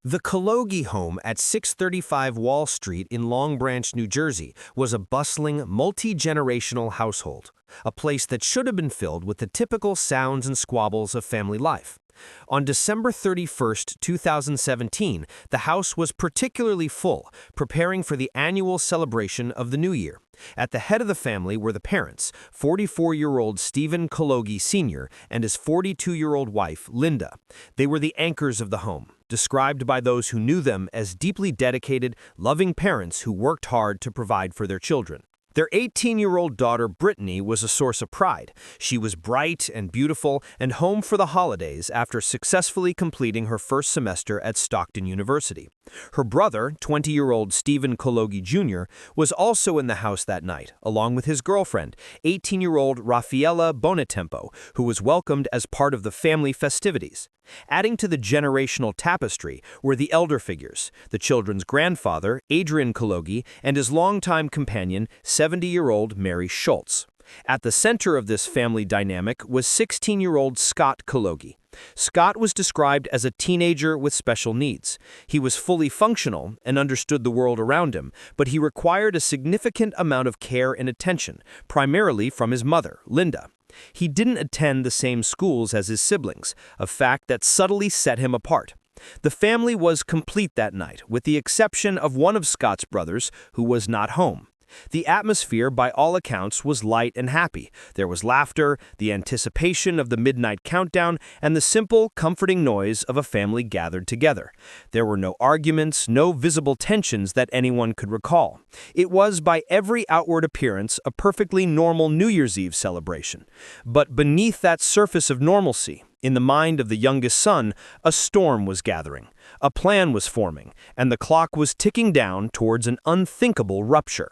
The Kalogi home at 635 Wall Street in Long Branch, New Jersey, was a bustling, multi-generational household, a place that should have been filled with the typical sounds and squabbles of family life. On December 31, 2017, the house was particularly full, preparing for the annual celebration of the New Year. At the head of the family were the parents, 44-year-old Stephen Kalogi Sr. and his 42-year-old wife, Linda. They were the anchors of the home, described by those who knew them as deeply dedicated, loving parents who worked hard to provide for their children. Their 18-year-old daughter, Brittany, was a source of pride. She was bright and beautiful and home for the holidays after successfully completing her first semester at Stockton University. Her brother, 20-year-old Stephen Kalogi Jr., was also in the house that night, along with his girlfriend, 18-year-old Rafaela Bonetempo, who was welcomed as part of the family festivities. Adding to the generational tapestry were the elder figures, the children's grandfather, Adrian Kalogi, and his longtime companion, 70-year-old Mary Schultz. At the center of this family dynamic was 16-year-old Scott Kalogi. Scott was described as a teenager with special needs. He was fully functional and understood the world around him, but he required a significant amount of care and attention, primarily from his mother, Linda. He didn't attend the same schools as his siblings, a fact that subtly set him apart. The family was complete that night, with the exception of one of Scott's brothers, who was not home. The atmosphere, by all accounts, was light and happy. There was laughter, the anticipation of the midnight countdown, and the simple, comforting noise of a family gathered together. There were no arguments, no visible tensions that anyone could recall. It was, by every outward appearance, a perfectly normal New Year's Eve celebration. But beneath that surface of normalcy, in the mind of the youngest son, a storm was gathering. A plan was forming, and the clock was ticking down towards an unthinkable rupture.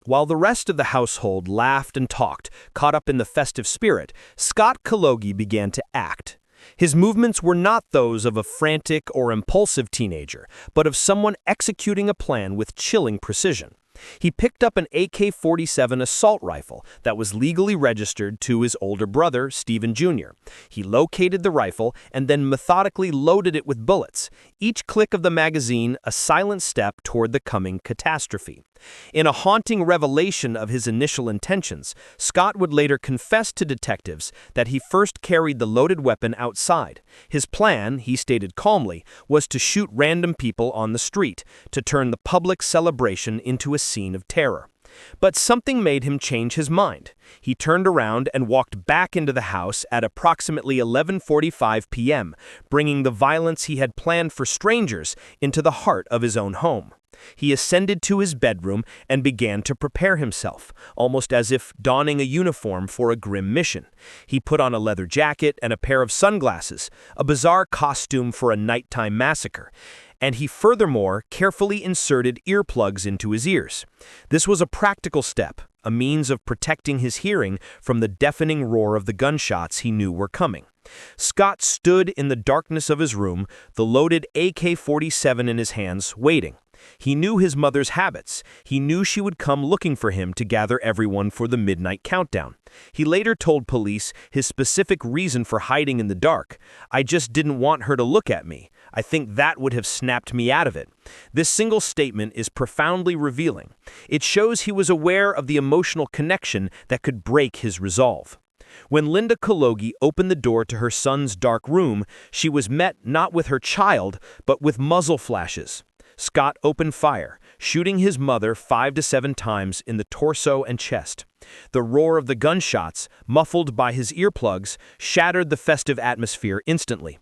While the rest of the household laughed and talked, caught up in the festive spirit, Scott Kalogi began to act. His movements were not those of a frantic or impulsive teenager, but of someone executing a plan with chilling precision. He picked up an AK-47 assault rifle that was legally registered to his older brother, Stephen Jr. He located the rifle and then methodically loaded it with bullets, each click of the magazine a silent step toward the coming catastrophe. In a haunting revelation of his initial intentions, Scott would later confess to detectives that he first carried the loaded weapon outside. His plan, he stated calmly, was to shoot random people on the street, to turn the public celebration into a scene of terror. But something made him change his mind. He turned around and walked back into the house at approximately 11:45 p.m., bringing the violence he had planned for strangers into the heart of his own home. He ascended to his bedroom and began to prepare himself, almost as if donning a uniform for a grim mission. He put on a leather jacket and a pair of sunglasses, a bizarre costume for a nighttime massacre, and he furthermore carefully inserted earplugs into his ears. This was a practical step, a means of protecting his hearing from the deafening roar of the gunshots he knew were coming. Scott stood in the darkness of his room, the loaded AK-47 in his hands, waiting. He knew his mother's habits. He knew she would come looking for him to gather everyone for the midnight countdown. He later told police his specific reason for hiding in the dark. "I just didn't want her to look at me. I think that would have snapped me out of it." This single statement is profoundly revealing. It shows he was aware of the emotional connection that could break his resolve. When Linda Kalogi opened the door to her son's dark room, she was met not with her child, but with muzzle flashes. Scott opened fire, shooting his mother 5 to 7 times in the torso and chest. The roar of the gunshots, muffled by his earplugs, shattered the festive atmosphere instantly.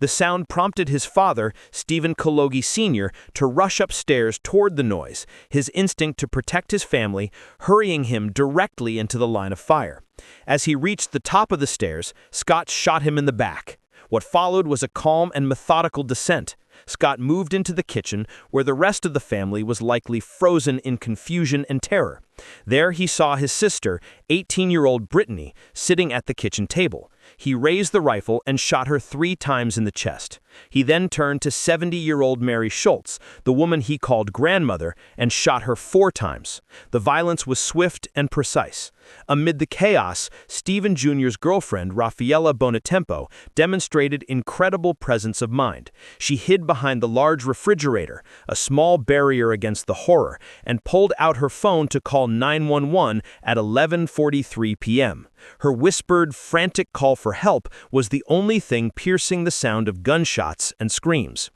The sound prompted his father, Stephen Kalogi Sr., to rush upstairs toward the noise, his instinct to protect his family, hurrying him directly into the line of fire. As he reached the top of the stairs, Scott shot him in the back. What followed was a calm and methodical descent. Scott moved into the kitchen, where the rest of the family was likely frozen in confusion and terror. There he saw his sister, 18-year-old Brittany, sitting at the kitchen table. He raised the rifle and shot her 3 times in the chest. He then turned to 70-year-old Mary Schultz, the woman he called grandmother, and shot her 4 times. The violence was swift and precise. Amid the chaos, Stephen Jr.'s girlfriend, Raffaella Bonatempo, demonstrated incredible presence of mind. She hid behind the large refrigerator, a small barrier against the horror, and pulled out her phone to call 911 at 11:43 p.m. Her whispered, frantic call for help was the only thing piercing the sound of gunshots and screams.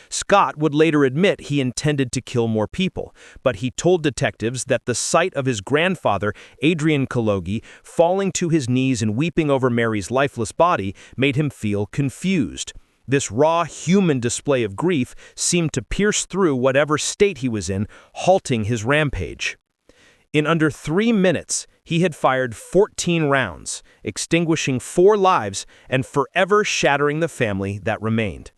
Scott would later admit he intended to kill more people, but he told detectives that the sight of his grandfather, Adrian Kalogi, falling to his knees and weeping over Mary's lifeless body made him feel confused. This raw human display of grief seemed to pierce through whatever state he was in, halting his rampage. In under 3 minutes, he had fired 14 rounds, extinguishing 4 lives and forever shattering the family that remained.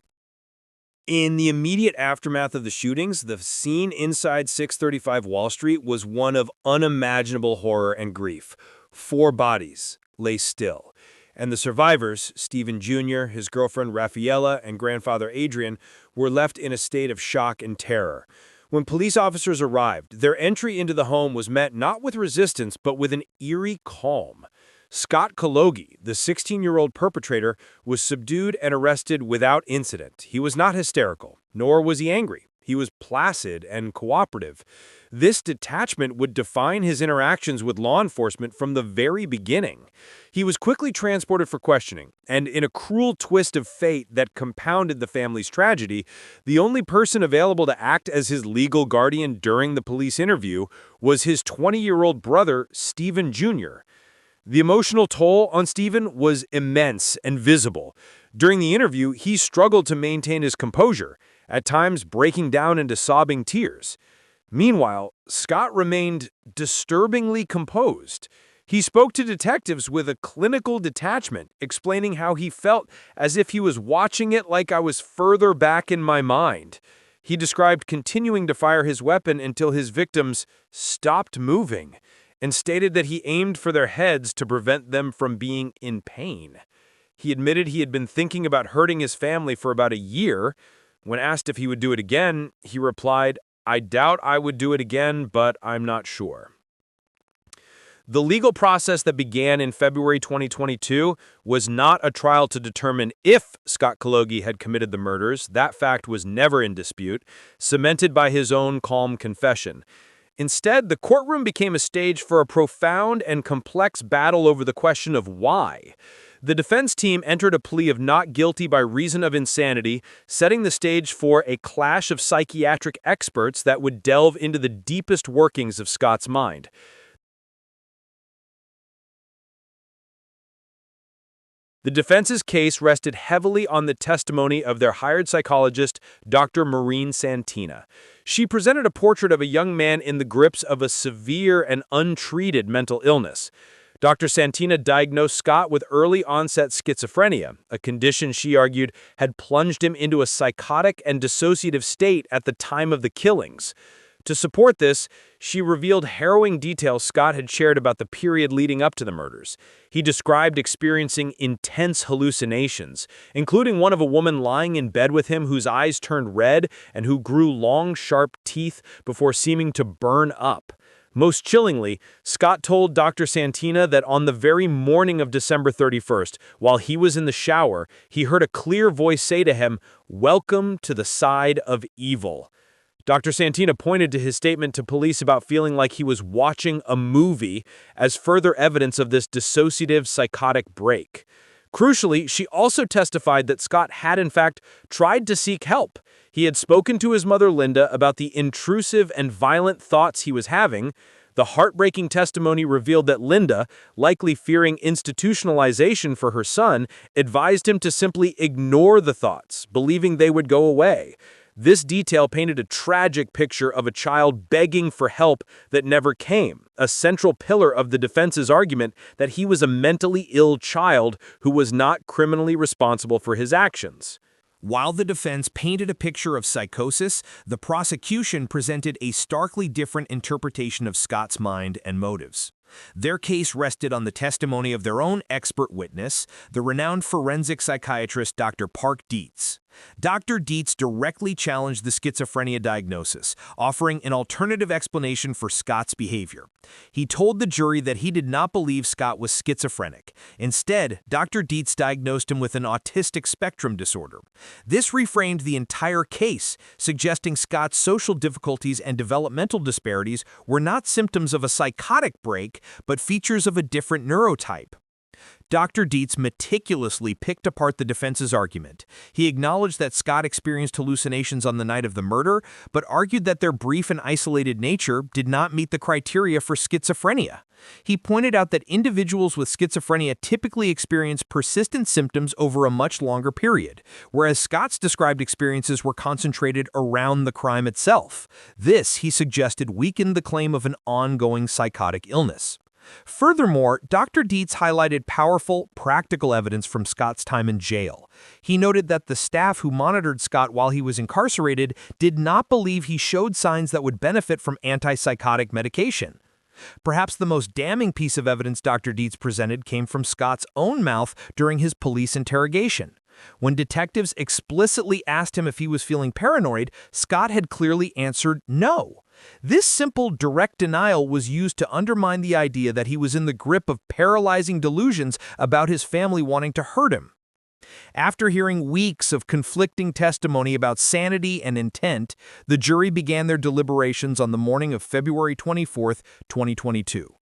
In the immediate aftermath of the shootings, the scene inside 635 Wall Street was one of unimaginable horror and grief. 4 bodies lay still, and the survivors, Stephen Jr., his girlfriend Raffaella, and grandfather Adrian, were left in a state of shock and terror. When police officers arrived, their entry into the home was met not with resistance, but with an eerie calm. Scott Kalogi, the 16-year-old perpetrator, was subdued and arrested without incident. He was not hysterical, nor was he angry. He was placid and cooperative. This detachment would define his interactions with law enforcement from the very beginning. He was quickly transported for questioning, and in a cruel twist of fate that compounded the family's tragedy, the only person available to act as his legal guardian during the police interview was his 20-year-old brother, Stephen Jr. The emotional toll on Stephen was immense and visible. During the interview, he struggled to maintain his composure, at times breaking down into sobbing tears. Meanwhile, Scott remained disturbingly composed. He spoke to detectives with a clinical detachment, explaining how he felt as if he was watching it like I was further back in my mind. He described continuing to fire his weapon until his victims stopped moving, and stated that he aimed for their heads to prevent them from being in pain. He admitted he had been thinking about hurting his family for about a year. When asked if he would do it again, he replied, "I doubt I would do it again, but I'm not sure." The legal process that began in February 2022 was not a trial to determine if Scott Kalogi had committed the murders. That fact was never in dispute, cemented by his own calm confession. Instead, the courtroom became a stage for a profound and complex battle over the question of why. The defense team entered a plea of not guilty by reason of insanity, setting the stage for a clash of psychiatric experts that would delve into the deepest workings of Scott's mind. The defense's case rested heavily on the testimony of their hired psychologist, Dr. Maureen Santina. She presented a portrait of a young man in the grips of a severe and untreated mental illness. Dr. Santina diagnosed Scott with early-onset schizophrenia, a condition she argued had plunged him into a psychotic and dissociative state at the time of the killings. To support this, she revealed harrowing details Scott had shared about the period leading up to the murders. He described experiencing intense hallucinations, including one of a woman lying in bed with him whose eyes turned red and who grew long, sharp teeth before seeming to burn up. Most chillingly, Scott told Dr. Santina that on the very morning of December 31st, while he was in the shower, he heard a clear voice say to him, "Welcome to the side of evil." Dr. Santina pointed to his statement to police about feeling like he was watching a movie as further evidence of this dissociative psychotic break. Crucially, she also testified that Scott had in fact tried to seek help. He had spoken to his mother Linda about the intrusive and violent thoughts he was having. The heartbreaking testimony revealed that Linda, likely fearing institutionalization for her son, advised him to simply ignore the thoughts, believing they would go away. This detail painted a tragic picture of a child begging for help that never came, a central pillar of the defense's argument that he was a mentally ill child who was not criminally responsible for his actions. While the defense painted a picture of psychosis, the prosecution presented a starkly different interpretation of Scott's mind and motives. Their case rested on the testimony of their own expert witness, the renowned forensic psychiatrist Dr. Park Dietz. Dr. Dietz directly challenged the schizophrenia diagnosis, offering an alternative explanation for Scott's behavior. He told the jury that he did not believe Scott was schizophrenic. Instead, Dr. Dietz diagnosed him with an autistic spectrum disorder. This reframed the entire case, suggesting Scott's social difficulties and developmental disparities were not symptoms of a psychotic break, but features of a different neurotype. Dr. Dietz meticulously picked apart the defense's argument. He acknowledged that Scott experienced hallucinations on the night of the murder, but argued that their brief and isolated nature did not meet the criteria for schizophrenia. He pointed out that individuals with schizophrenia typically experience persistent symptoms over a much longer period, whereas Scott's described experiences were concentrated around the crime itself. This, he suggested, weakened the claim of an ongoing psychotic illness. Furthermore, Dr. Dietz highlighted powerful, practical evidence from Scott's time in jail. He noted that the staff who monitored Scott while he was incarcerated did not believe he showed signs that would benefit from antipsychotic medication. Perhaps the most damning piece of evidence Dr. Dietz presented came from Scott's own mouth during his police interrogation. When detectives explicitly asked him if he was feeling paranoid, Scott had clearly answered no. This simple, direct denial was used to undermine the idea that he was in the grip of paralyzing delusions about his family wanting to hurt him. After hearing weeks of conflicting testimony about sanity and intent, the jury began their deliberations on the morning of February 24, 2022.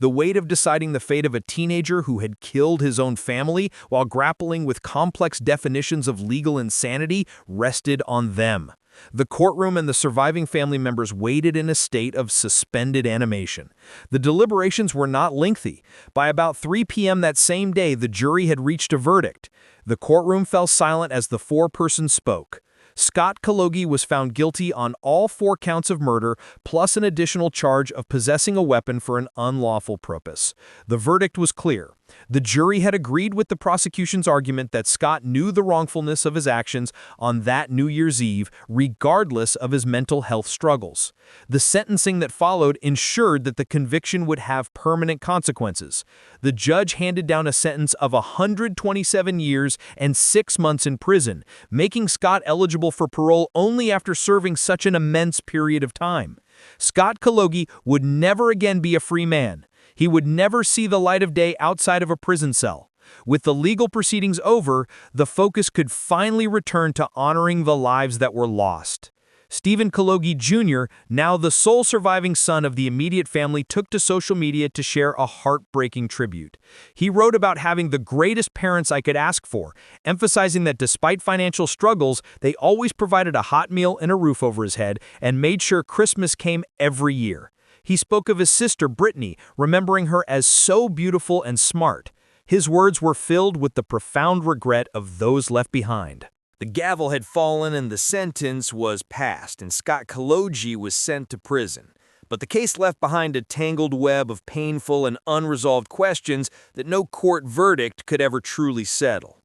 The weight of deciding the fate of a teenager who had killed his own family while grappling with complex definitions of legal insanity rested on them. The courtroom and the surviving family members waited in a state of suspended animation. The deliberations were not lengthy. By about 3 p.m. that same day, the jury had reached a verdict. The courtroom fell silent as the foreperson spoke. Scott Kalogi was found guilty on all 4 counts of murder, plus an additional charge of possessing a weapon for an unlawful purpose. The verdict was clear. The jury had agreed with the prosecution's argument that Scott knew the wrongfulness of his actions on that New Year's Eve, regardless of his mental health struggles. The sentencing that followed ensured that the conviction would have permanent consequences. The judge handed down a sentence of 127 years and 6 months in prison, making Scott eligible for parole only after serving such an immense period of time. Scott Kalogi would never again be a free man. He would never see the light of day outside of a prison cell. With the legal proceedings over, the focus could finally return to honoring the lives that were lost. Stephen Kalogi Jr., now the sole surviving son of the immediate family, took to social media to share a heartbreaking tribute. He wrote about having the greatest parents I could ask for, emphasizing that despite financial struggles, they always provided a hot meal and a roof over his head and made sure Christmas came every year. He spoke of his sister, Brittany, remembering her as so beautiful and smart. His words were filled with the profound regret of those left behind. The gavel had fallen and the sentence was passed, and Scott Kalogi was sent to prison. But the case left behind a tangled web of painful and unresolved questions that no court verdict could ever truly settle.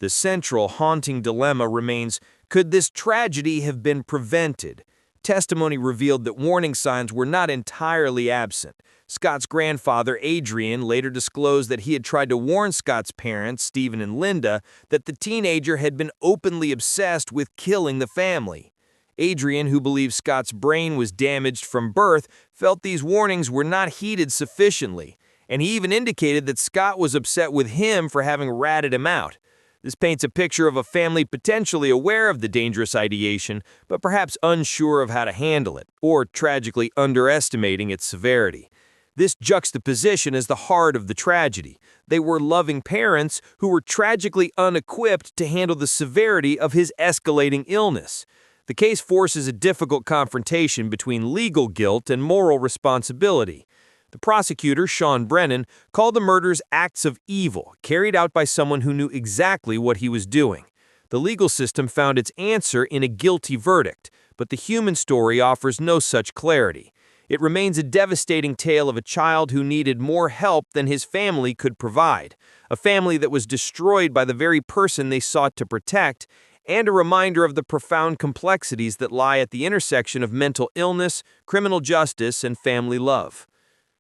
The central, haunting dilemma remains, could this tragedy have been prevented? Testimony revealed that warning signs were not entirely absent. Scott's grandfather, Adrian, later disclosed that he had tried to warn Scott's parents, Stephen and Linda, that the teenager had been openly obsessed with killing the family. Adrian, who believed Scott's brain was damaged from birth, felt these warnings were not heeded sufficiently, and he even indicated that Scott was upset with him for having ratted him out. This paints a picture of a family potentially aware of the dangerous ideation, but perhaps unsure of how to handle it, or tragically underestimating its severity. This juxtaposition is the heart of the tragedy. They were loving parents who were tragically unequipped to handle the severity of his escalating illness. The case forces a difficult confrontation between legal guilt and moral responsibility. The prosecutor, Sean Brennan, called the murders acts of evil, carried out by someone who knew exactly what he was doing. The legal system found its answer in a guilty verdict, but the human story offers no such clarity. It remains a devastating tale of a child who needed more help than his family could provide, a family that was destroyed by the very person they sought to protect, and a reminder of the profound complexities that lie at the intersection of mental illness, criminal justice, and family love.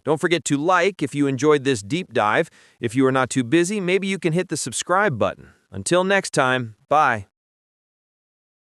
Don't forget to like if you enjoyed this deep dive. If you are not too busy, maybe you can hit the subscribe button. Until next time, bye.